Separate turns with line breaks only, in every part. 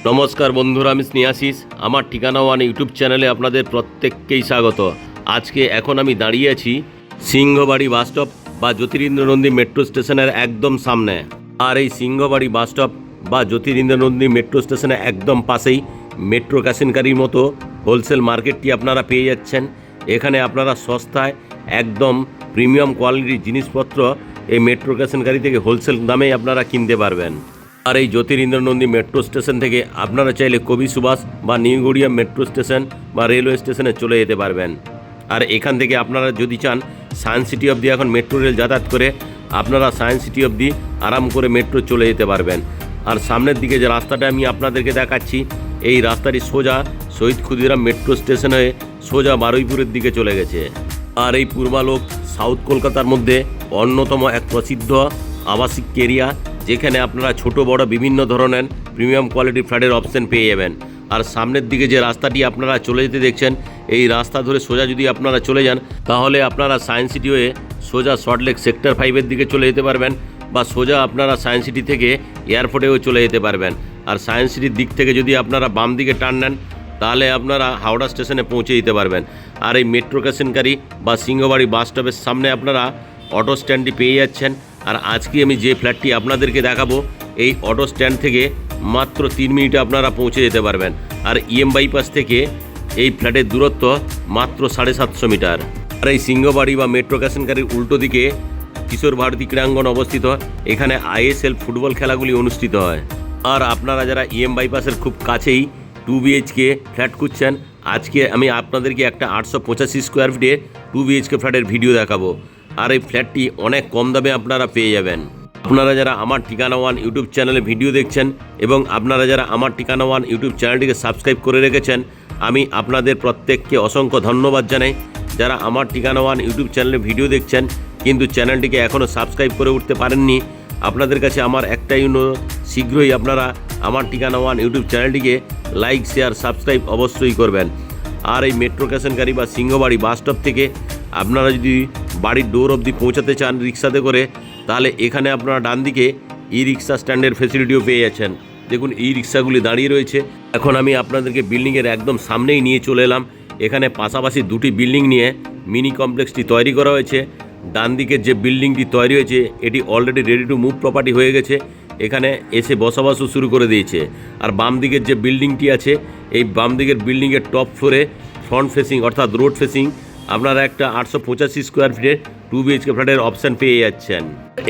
নমস্কার বন্ধুরা, আমি স্নেহাশিস। আমার ঠিকানা ওয়ান ইউটিউব চ্যানেলে আপনাদের প্রত্যেককেই স্বাগত। আজকে এখন আমি দাঁড়িয়ে আছি সিংহবাড়ি বাসস্টপ বা জ্যোতিরিন্দ্র নন্দী মেট্রো স্টেশনের একদম সামনে। আর এই সিংহবাড়ি বাসস্টপ বা জ্যোতিরিন্দ্র নন্দী মেট্রো স্টেশনের একদম পাশেই মেট্রো ক্যাশনকারির মতো হোলসেল মার্কেটটি আপনারা পেয়ে যাচ্ছেন। এখানে আপনারা সস্তায় একদম প্রিমিয়াম কোয়ালিটির জিনিসপত্র এই মেট্রো ক্যাশনকারি থেকে হোলসেল দামেই আপনারা কিনতে পারবেন। আর এই জ্যোতিরিন্দ্র নন্দী মেট্রো স্টেশন থেকে আপনারা চাইলে কবি সুভাষ বা নিউ গড়িয়া মেট্রো স্টেশন বা রেলওয়ে স্টেশনে চলে যেতে পারবেন। আর এখান থেকে আপনারা যদি চান সায়েন্স সিটি অবধি এখন মেট্রো রেল যাতায়াত করে আপনারা সায়েন্স সিটি অবধি আরাম করে মেট্রো চলে যেতে পারবেন। আর সামনের দিকে যে রাস্তাটা আমি আপনাদেরকে দেখাচ্ছি, এই রাস্তাটি সোজা শহীদ ক্ষুদিরাম মেট্রো স্টেশন হয়ে সোজা বারুইপুরের দিকে চলে গেছে। আর এই পূর্বালোক সাউথ কলকাতার মধ্যে অন্যতম এক প্রসিদ্ধ আবাসিক এরিয়া, যেখানে আপনারা ছোট বড় বিভিন্ন ধরনের প্রিমিয়াম কোয়ালিটির ফ্ল্যাটের অপশন পেয়ে যাবেন। আর সামনের দিকে যে রাস্তাটি আপনারা চলে যেতে দেখছেন, এই রাস্তা ধরে সোজা যদি আপনারা চলে যান তাহলে আপনারা সায়েন্স সিটি হয়ে সোজা সল্টলেক সেক্টর 5-এর দিকে চলে যেতে পারবেন, বা সোজা আপনারা সায়েন্স সিটি থেকে এয়ারপোর্টেও চলে যেতে পারবেন। আর সায়েন্স সিটির দিক থেকে যদি আপনারা বাম দিকে টার্ন নেন তাহলে আপনারা হাওড়া স্টেশনে পৌঁছে যেতে পারবেন। আর এই মেট্রো ক্যাশনকারি বা সিংহবাড়ি বাস স্টপের সামনে আপনারা অটো স্ট্যান্ডটি পেয়ে যাচ্ছেন। আর আজকে আমি যে ফ্ল্যাটটি আপনাদেরকে দেখাবো, এই অটো স্ট্যান্ড থেকে মাত্র 3 মিনিটে আপনারা পৌঁছে যেতে পারবেন। আর ইএম বাইপাস থেকে এই ফ্ল্যাটের দূরত্ব মাত্র 750 মিটার। আর এই সিংহবাড়ি বা মেট্রো ক্যাশনকারির উল্টো দিকে কিশোর ভারতী ক্রীড়াঙ্গন অবস্থিত। এখানে আইএসএল ফুটবল খেলাগুলি অনুষ্ঠিত হয়। আর আপনারা যারা ইএম বাইপাসের খুব কাছেই 2 BHK ফ্ল্যাট খুঁজছেন, আজকে আমি আপনাদেরকে একটা 885 স্কোয়ার ফিটে 2 BHK ফ্ল্যাটের ভিডিও দেখাবো। আর এই ফ্ল্যাটটি অনেক কম দামে আপনারা পেয়ে যাবেন। আপনারা যারা আমার ঠিকানা ওয়ান ইউটিউব চ্যানেলে ভিডিও দেখছেন এবং আপনারা যারা আমার ঠিকানা ওয়ান ইউটিউব চ্যানেলটিকে সাবস্ক্রাইব করে রেখেছেন, আমি আপনাদের প্রত্যেককে অসংখ্য ধন্যবাদ জানাই। যারা আমার ঠিকানা ওয়ান ইউটিউব চ্যানেলে ভিডিও দেখছেন কিন্তু চ্যানেলটিকে এখনও সাবস্ক্রাইব করে উঠতে পারেননি, আপনাদের কাছে আমার একটাই অনুরোধ, শীঘ্রই আপনারা আমার ঠিকানা ওয়ান ইউটিউব চ্যানেলটিকে লাইক শেয়ার সাবস্ক্রাইব অবশ্যই করবেন। আর এই মেট্রো ক্যাশনকারি বা সিংহবাড়ি বাস স্টপ থেকে আপনারা যদি বাড়ির ডোর অবধি পৌঁছাতে চান রিক্সাতে করে, তাহলে এখানে আপনারা ডান দিকে ই রিক্সা স্ট্যান্ডের ফেসিলিটিও পেয়ে যাচ্ছেন। দেখুন ই রিক্সাগুলি দাঁড়িয়ে রয়েছে। এখন আমি আপনাদেরকে বিল্ডিংয়ের একদম সামনেই নিয়ে চলে এলাম। এখানে পাশাপাশি দুটি বিল্ডিং নিয়ে মিনি কমপ্লেক্সটি তৈরি করা হয়েছে। ডান দিকের যে বিল্ডিংটি তৈরি হয়েছে এটি already ready to move property হয়ে গেছে, এখানে এসে বসবাসও শুরু করে দিয়েছে। আর বাম দিকের যে বিল্ডিংটি আছে, এই বাম দিকের বিল্ডিংয়ের টপ ফ্লোরে ফ্রন্ট ফেসিং অর্থাৎ রোড ফেসিং আপনারা একটা 885 স্কোয়ার ফিটের 2 BHK ফ্ল্যাটের অপশান পেয়ে যাচ্ছেন।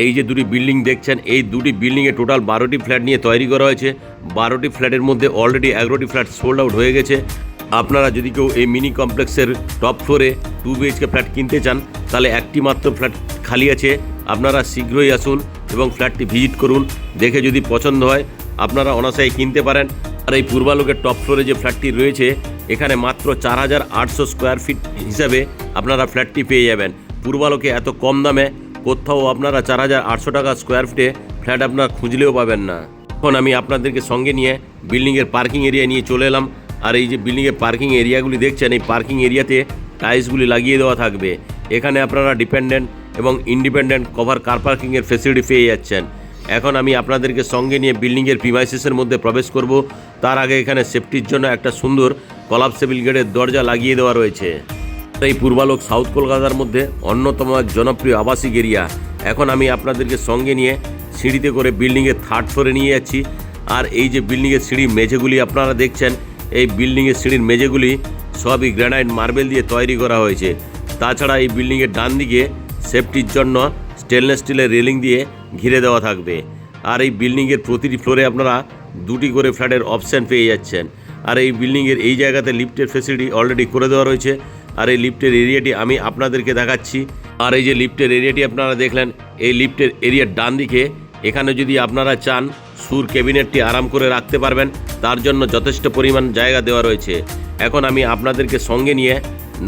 এই যে দুটি বিল্ডিং দেখছেন, এই দুটি বিল্ডিংয়ে টোটাল 12টি ফ্ল্যাট নিয়ে তৈরি করা হয়েছে। 12টি ফ্ল্যাটের মধ্যে অলরেডি 11টি ফ্ল্যাট সোল্ড আউট হয়ে গেছে। আপনারা যদি কেউ এই মিনি কমপ্লেক্সের টপ ফ্লোরে 2 BHK ফ্ল্যাট কিনতে চান, তাহলে একটি মাত্র ফ্ল্যাট খালি আছে। আপনারা শীঘ্রই আসুন এবং ফ্ল্যাটটি ভিজিট করুন। দেখে যদি পছন্দ হয় আপনারা অনায়াসেই কিনতে পারেন। আর এই পূর্বালোকের টপ ফ্লোরে যে ফ্ল্যাটটি রয়েছে, এখানে মাত্র 4800 স্কোয়ার ফিট হিসাবে আপনারা ফ্ল্যাটটি পেয়ে যাবেন। পূর্বালোকে এত কম দামে কোথাও আপনারা 4800 টাকা স্কোয়ার ফিটে ফ্ল্যাট আপনারা খুঁজলেও পাবেন না। এখন আমি আপনাদেরকে সঙ্গে নিয়ে বিল্ডিংয়ের পার্কিং এরিয়া নিয়ে চলে এলাম। আর এই যে বিল্ডিংয়ের পার্কিং এরিয়াগুলি দেখছেন, এই পার্কিং এরিয়াতে টাইলসগুলি লাগিয়ে দেওয়া থাকবে। এখানে আপনারা ডিপেন্ডেন্ট এবং ইন্ডিপেন্ডেন্ট কভার কার পার্কিংয়ের ফেসিলিটি পেয়ে যাচ্ছেন। এখন আমি আপনাদেরকে সঙ্গে নিয়ে বিল্ডিংয়ের প্রিমাইসেসের মধ্যে প্রবেশ করব। তার আগে এখানে সেফটির জন্য একটা সুন্দর কলাপসেবল গেটের দরজা লাগিয়ে দেওয়া রয়েছে। এই পূর্বালোক সাউথ কলকাতার মধ্যে অন্যতম এক জনপ্রিয় আবাসিক এরিয়া। এখন আমি আপনাদেরকে সঙ্গে নিয়ে সিঁড়িতে করে বিল্ডিংয়ের 3rd ফ্লোরে নিয়ে যাচ্ছি। আর এই যে বিল্ডিংয়ের সিঁড়ির মেঝেগুলি আপনারা দেখছেন, এই বিল্ডিংয়ের সিঁড়ির মেঝেগুলি সবই গ্রানাইট মার্বেল দিয়ে তৈরি করা হয়েছে। তাছাড়া এই বিল্ডিংয়ের ডান দিকে সেফটির জন্য স্টেনলেস স্টিলের রেলিং দিয়ে ঘিরে দেওয়া থাকবে। আর এই বিল্ডিংয়ের প্রতিটি ফ্লোরে আপনারা 2টি করে ফ্ল্যাটের অপশান পেয়ে যাচ্ছেন। আর এই বিল্ডিংয়ের এই জায়গাতে লিফটের ফেসিলিটি অলরেডি করে দেওয়া রয়েছে। আর এই লিফটের এরিয়াটি আমি আপনাদেরকে দেখাচ্ছি। আর এই যে লিফটের এরিয়াটি আপনারা দেখলেন, এই লিফটের এরিয়ার ডান দিকে এখানে যদি আপনারা চান সুর ক্যাবিনেটটি আরাম করে রাখতে পারবেন, তার জন্য যথেষ্ট পরিমাণ জায়গা দেওয়া রয়েছে। এখন আমি আপনাদেরকে সঙ্গে নিয়ে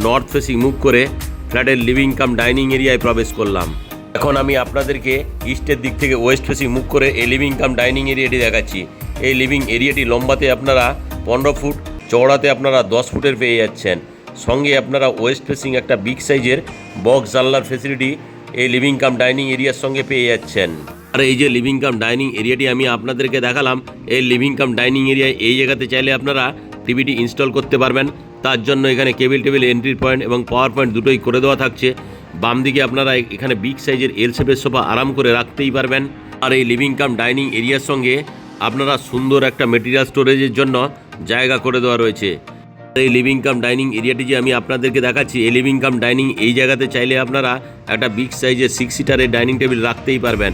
নর্থ ফেসিং মুভ করে ফ্ল্যাটের লিভিং কাম ডাইনিং এরিয়ায় প্রবেশ করলাম। এখন আমি আপনাদেরকে ইস্টের দিক থেকে ওয়েস্ট ফেসিং মুভ করে এই লিভিং কাম ডাইনিং এরিয়াটি দেখাচ্ছি। এই লিভিং এরিয়াটি লম্বাতে আপনারা 15 ফুট, চওড়াতে আপনারা 10 ফুটের পেয়ে যাচ্ছেন। সঙ্গে আপনারা ওয়েস্ট ফেসিং একটা বিগ সাইজের বক্স জানলার ফেসিলিটি এই লিভিং কাম ডাইনিং এরিয়ার সঙ্গে পেয়ে যাচ্ছেন। আর এই যে লিভিং কাম ডাইনিং এরিয়াটি আমি আপনাদেরকে দেখালাম, এই লিভিং কাম ডাইনিং এরিয়ায় এই জায়গাতে চাইলে আপনারা টিভিটি ইনস্টল করতে পারবেন। তার জন্য এখানে কেবল টেবিল এন্ট্রি পয়েন্ট এবং পাওয়ার পয়েন্ট দুটোই করে দেওয়া থাকছে। বাম দিকে আপনারা এখানে বিগ সাইজের এল শেপের সোফা আরাম করে রাখতেই পারবেন। আর এই লিভিং কাম ডাইনিং এরিয়ার সঙ্গে আপনারা সুন্দর একটা মেটেরিয়াল স্টোরেজের জন্য জায়গা করে দেওয়া রয়েছে। এই লিভিং কাম ডাইনিং এরিয়াটি যে আমি আপনাদেরকে দেখাচ্ছি, এই লিভিং কাম ডাইনিং এই জায়গাতে চাইলে আপনারা একটা বিগ সাইজের 6 সিটারের ডাইনিং টেবিল রাখতেই পারবেন।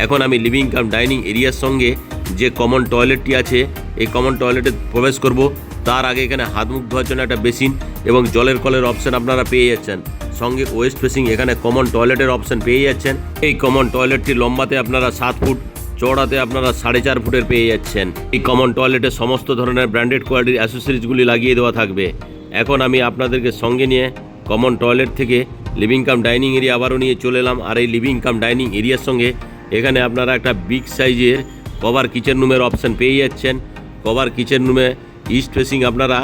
এখন আমি লিভিং কাম ডাইনিং এরিয়ার সঙ্গে যে কমন টয়লেটটি আছে, এই কমন টয়লেটে প্রবেশ করব। তার আগে এখানে হাত মুখ ধোয়ার জন্য একটা বেসিন এবং জলের কলের অপশান আপনারা পেয়ে যাচ্ছেন। সঙ্গে ওয়েস্ট ফেসিং এখানে কমন টয়লেটের অপশান পেয়ে যাচ্ছেন। এই কমন টয়লেটটি লম্বাতে আপনারা 7 ফুট, চওড়াতে আপনারা 4.5 ফুটের পেয়ে যাচ্ছেন। এই কমন টয়লেটে সমস্ত ধরনের ব্র্যান্ডেড কোয়ালিটির অ্যাসেসরিজগুলি লাগিয়ে দেওয়া থাকবে। এখন আমি আপনাদেরকে সঙ্গে নিয়ে কমন টয়লেট থেকে লিভিং কাম ডাইনিং এরিয়া আবারও নিয়ে চলে এলাম। আর এই লিভিং কাম ডাইনিং এরিয়ার সঙ্গে এখানে আপনারা একটা বিগ সাইজের কভার কিচেন রুমের অপশান পেয়ে যাচ্ছেন। কভার কিচেন রুমে ইস্ট ফেসিং আপনারা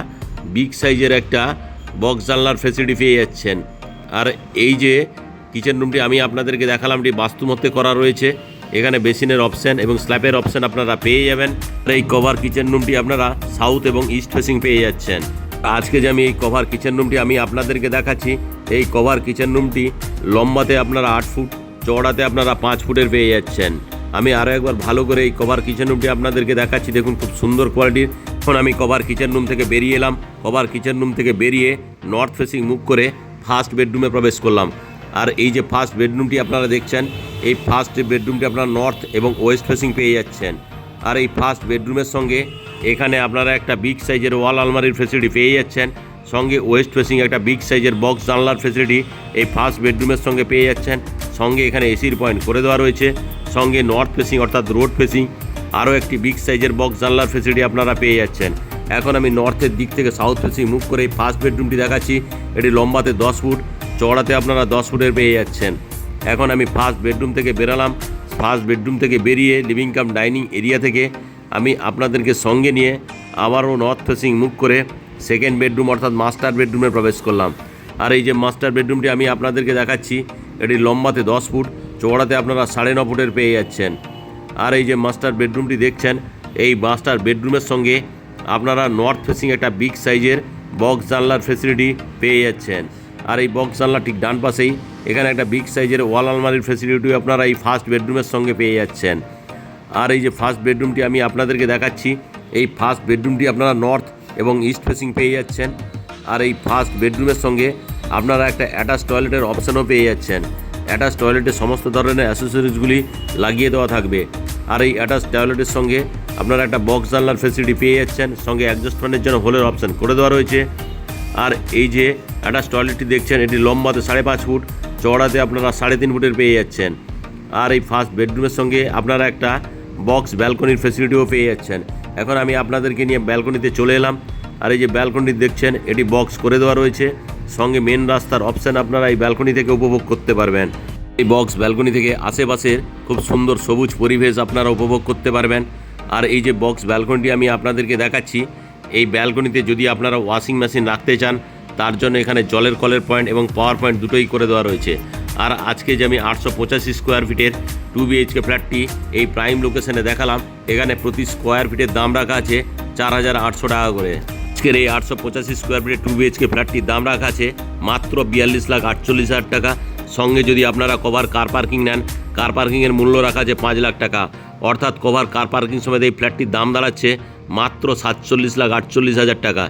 বিগ সাইজের একটা বক্স জানলার ফেসিলিটি পেয়ে যাচ্ছেন। আর এই যে কিচেন রুমটি আমি আপনাদেরকে দেখালাম, এটি বাস্তুমতে করা রয়েছে। এখানে বেসিনের অপশান এবং স্ল্যাবের অপশান আপনারা পেয়ে যাবেন। আর এই কভার কিচেন রুমটি আপনারা সাউথ এবং ইস্ট ফেসিং পেয়ে যাচ্ছেন। আজকে যে আমি এই কভার কিচেন রুমটি আমি আপনাদেরকে দেখাচ্ছি, এই কভার কিচেন রুমটি লম্বাতে আপনারা 8 ফুট, চওড়াতে আপনারা 5 ফুটের পেয়ে যাচ্ছেন। আমি আরও একবার ভালো করে এই কভার কিচেন রুমটি আপনাদেরকে দেখাচ্ছি। দেখুন খুব সুন্দর কোয়ালিটির। এখন আমি কভার কিচেন রুম থেকে বেরিয়ে এলাম। কভার কিচেন রুম থেকে বেরিয়ে নর্থ ফেসিং মুভ করে ফার্স্ট বেডরুমে প্রবেশ করলাম। আর এই যে ফার্স্ট বেডরুমটি আপনারা দেখছেন, এই ফার্স্ট বেডরুমটি আপনারা নর্থ এবং ওয়েস্ট ফেসিং পেয়ে যাচ্ছেন। আর এই ফার্স্ট বেডরুমের সঙ্গে এখানে আপনারা একটা বিগ সাইজের ওয়াল আলমারির ফেসিলিটি পেয়ে যাচ্ছেন। সঙ্গে ওয়েস্ট ফেসিং একটা বিগ সাইজের বক্স জানলার ফেসিলিটি এই ফার্স্ট বেডরুমের সঙ্গে পেয়ে যাচ্ছেন। সঙ্গে এখানে এসির পয়েন্ট করে দেওয়া রয়েছে। সঙ্গে নর্থ ফেসিং অর্থাৎ রোড ফেসিং আরও একটি বিগ সাইজের বক্স জানলার ফেসিলিটি আপনারা পেয়ে যাচ্ছেন। এখন আমি নর্থের দিক থেকে সাউথ ফেসিং মুভ করে এই ফার্স্ট বেডরুমটি দেখাচ্ছি। এটি লম্বাতে 10 ফুট, চওড়াতে আপনারা 10 ফুটের পেয়ে যাচ্ছেন। এখন আমি ফার্স্ট বেডরুম থেকে বেরালাম। ফার্স্ট বেডরুম থেকে বেরিয়ে লিভিং কাম ডাইনিং এরিয়া থেকে আমি আপনাদেরকে সঙ্গে নিয়ে আবারও নর্থ ফেসিং মুভ করে সেকেন্ড বেডরুম অর্থাৎ মাস্টার বেডরুমে প্রবেশ করলাম। আর এই যে মাস্টার বেডরুমটি আমি আপনাদেরকে দেখাচ্ছি, এটি লম্বাতে 10 ফুট, চওড়াতে আপনারা 9.5 ফুটের পেয়ে যাচ্ছেন। আর এই যে মাস্টার বেডরুমটি দেখছেন, এই মাস্টার বেডরুমের সঙ্গে আপনারা নর্থ ফেসিং একটা বিগ সাইজের বক্স জানলার ফেসিলিটি পেয়ে যাচ্ছেন। আর এই বক্স জানলা ঠিক ডান পাশেই এখানে একটা বিগ সাইজের ওয়াল আলমারির ফেসিলিটি আপনারা এই ফার্স্ট বেডরুমের সঙ্গে পেয়ে যাচ্ছেন। আর এই যে ফার্স্ট বেডরুমটি আমি আপনাদেরকে দেখাচ্ছি, এই ফার্স্ট বেডরুমটি আপনারা নর্থ এবং ইস্ট ফেসিং পেয়ে যাচ্ছেন। আর এই ফার্স্ট বেডরুমের সঙ্গে আপনারা একটা অ্যাটাচ টয়লেটের অপশানও পেয়ে যাচ্ছেন। অ্যাটাচ টয়লেটে সমস্ত ধরনের অ্যাসেসরিজগুলি লাগিয়ে দেওয়া থাকবে। আর এই অ্যাটাচ টয়লেটের সঙ্গে আপনারা একটা বক্স জানলার ফেসিলিটি পেয়ে যাচ্ছেন। সঙ্গে অ্যাডজাস্ট ফ্যানের জন্য হোলের অপশান করে দেওয়া রয়েছে। আর এই যে অ্যাটাচ টয়লেটটি দেখছেন, এটি লম্বাতে 5.5 ফুট, চওড়াতে আপনারা 3.5 ফুটের পেয়ে যাচ্ছেন। আর এই ফার্স্ট বেডরুমের সঙ্গে আপনারা একটা বক্স ব্যালকনির ফেসিলিটিও পেয়ে যাচ্ছেন। এখন আমি আপনাদেরকে নিয়ে ব্যালকনিতে চলে এলাম। আর এই যে ব্যালকনি দেখছেন, এটি বক্স করে দেওয়া রয়েছে। সঙ্গে মেন রাস্তার অপশান আপনারা এই ব্যালকনি থেকে উপভোগ করতে পারবেন। এই বক্স ব্যালকনি থেকে আশেপাশের খুব সুন্দর সবুজ পরিবেশ আপনারা উপভোগ করতে পারবেন। আর এই যে বক্স ব্যালকনিটি আমি আপনাদেরকে দেখাচ্ছি, এই ব্যালকনিতে যদি আপনারা ওয়াশিং মেশিন রাখতে চান, তার জন্য এখানে জলের কলের পয়েন্ট এবং পাওয়ার পয়েন্ট দুটোই করে দেওয়া রয়েছে। আর আজকে যে আমি 885 স্কোয়ার ফিটের 2 BHK ফ্ল্যাটটি এই প্রাইম লোকেশনে দেখালাম, এখানে প্রতি স্কোয়ার ফিটের দাম রাখা আছে 4,800 টাকা করে। আজকের এই 885 স্কোয়ার ফিটের 2 BHK ফ্ল্যাটটির দাম রাখা আছে মাত্র 42,48,000 টাকা। সঙ্গে যদি আপনারা কভার কার পার্কিং নেন, কার পার্কিংয়ের মূল্য রাখা আছে 5 লাখ টাকা। অর্থাৎ কভার কার পার্কিং সমেত এই ফ্ল্যাটটির দাম দাঁড়াচ্ছে মাত্র 47,48,000 টাকা।